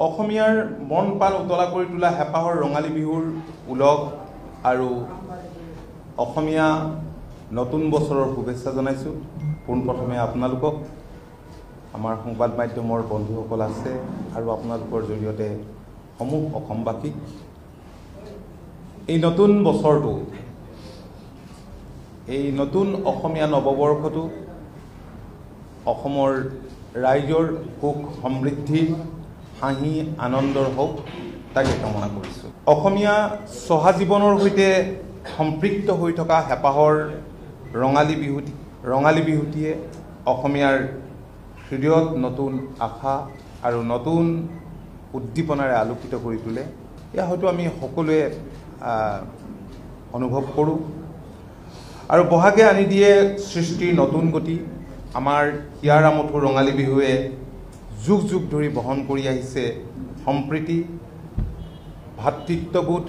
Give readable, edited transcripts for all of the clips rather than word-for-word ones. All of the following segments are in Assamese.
অসমীয়াৰ মন প্ৰাণ উতলা কৰি তোলা হেঁপাহৰ ৰঙালী বিহুৰ উলগ আৰু অসমীয়া নতুন বছৰৰ শুভেচ্ছা জনাইছোঁ। পোনপ্ৰথমে আপোনালোকক, আমাৰ সংবাদ মাধ্যমৰ বন্ধুসকল আছে আৰু আপোনালোকৰ জৰিয়তে সমূহ অসমবাসীক এই নতুন বছৰটো, এই নতুন অসমীয়া নৱবৰ্ষটো অসমৰ ৰাইজৰ সুখ সমৃদ্ধি হাঁহি আনন্দৰ হওক তাকে কামনা কৰিছোঁ। অসমীয়া চহা জীৱনৰ সৈতে সম্পৃক্ত হৈ থকা হেঁপাহৰ ৰঙালী বিহুটিয়ে অসমীয়াৰ হৃদয়ত নতুন আশা আৰু নতুন উদ্দীপনাৰে আলোকিত কৰি তোলে। এয়া হয়তো আমি সকলোৱে অনুভৱ কৰোঁ আৰু বহাগে আনি দিয়ে সৃষ্টিৰ নতুন গতি। আমাৰ ইয়াৰ আমঠু ৰঙালী বিহুৱে যুগ যুগ ধৰি বহন কৰি আহিছে সম্প্ৰীতি, ভাতৃত্ববোধ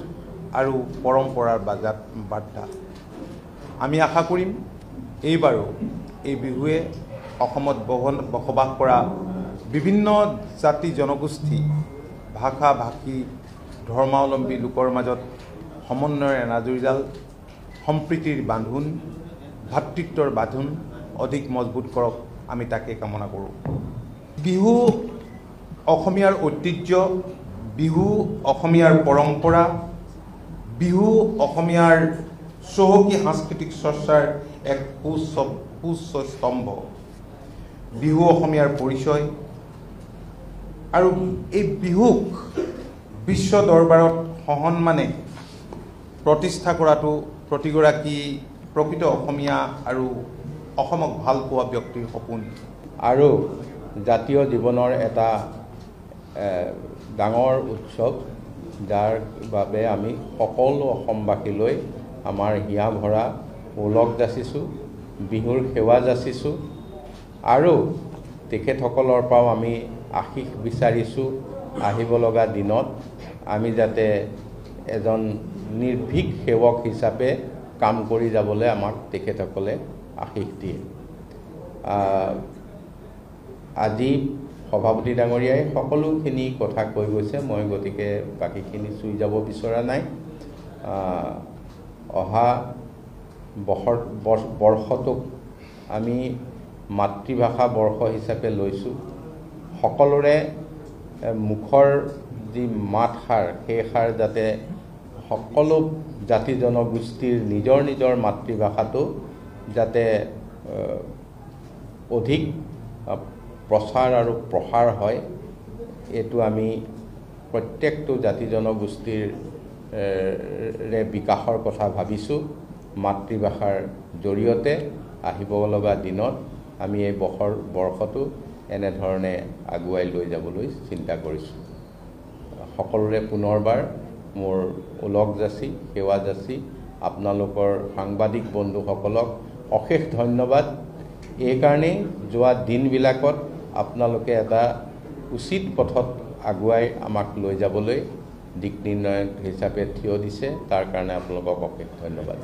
আৰু পৰম্পৰাৰ বাৰ্তা। আমি আশা কৰিম এইবাৰো এই বিহুৱে অসমত বসবাস কৰা বিভিন্ন জাতি জনগোষ্ঠী, ভাষা ভাষী, ধৰ্মাৱলম্বী লোকৰ মাজত সমন্বয়ৰ এনাজৰীডাল, সম্প্ৰীতিৰ বান্ধোন, ভাতৃত্বৰ বান্ধোন অধিক মজবুত কৰক, আমি তাকে কামনা কৰোঁ। বিহু অসমীয়াৰ ঐতিহ্য, বিহু অসমীয়াৰ পৰম্পৰা, বিহু অসমীয়াৰ চহকী সাংস্কৃতিক চৰ্চাৰ এক সুউচ্চ স্তম্ভ। বিহু অসমীয়াৰ পৰিচয় আৰু এই বিহুক বিশ্ব দৰবাৰত সসন্মানে প্ৰতিষ্ঠা কৰাটো প্ৰতিগৰাকী প্ৰকৃত অসমীয়া আৰু অসমক ভাল পোৱা ব্যক্তিৰ সপোন। আৰু জাতীয় জীৱনৰ এটা ডাঙৰ উৎসৱ, যাৰ বাবে আমি সকলো অসমবাসীলৈ আমাৰ হিয়া ভৰা ওলগ যাচিছোঁ, বিহুৰ সেৱা যাচিছোঁ আৰু তেখেতসকলৰ পৰাও আমি আশীষ বিচাৰিছোঁ আহিব লগা দিনত আমি যাতে এজন নিৰ্ভীক সেৱক হিচাপে কাম কৰি যাবলৈ আমাক তেখেতসকলে আশীষ দিয়ে। আজি সভাপতি ডাঙৰীয়াই সকলোখিনি কথা কৈ গৈছে, মই গতিকে বাকীখিনি চুই যাব বিচৰা নাই। অহা বৰ্ষটোক আমি মাতৃভাষা বৰ্ষ হিচাপে লৈছোঁ। সকলোৰে মুখৰ যি মাতষাৰ, সেই ষাৰ যাতে সকলো জাতি জনগোষ্ঠীৰ নিজৰ নিজৰ মাতৃভাষাটো যাতে অধিক প্ৰচাৰ আৰু প্ৰসাৰ হয়, এইটো আমি প্ৰত্যেকটো জাতি জনগোষ্ঠীৰ বিকাশৰ কথা ভাবিছোঁ। মাতৃভাষাৰ জৰিয়তে আহিব লগা দিনত আমি এই বৰ্ষটো এনেধৰণে আগুৱাই লৈ যাবলৈ চিন্তা কৰিছোঁ। সকলোৰে পুনৰবাৰ মোৰ ওলগ যাচি, সেৱা যাচি আপোনালোকৰ সাংবাদিক বন্ধুসকলক অশেষ ধন্যবাদ। এইকাৰণেই যোৱা দিনবিলাকত আপোনালোকে এটা উচিত পথত আগুৱাই আমাক লৈ যাবলৈ দিক নিৰ্ণয়ক হিচাপে থিয় দিছে, তাৰ কাৰণে আপোনালোকক অশেষ ধন্যবাদ।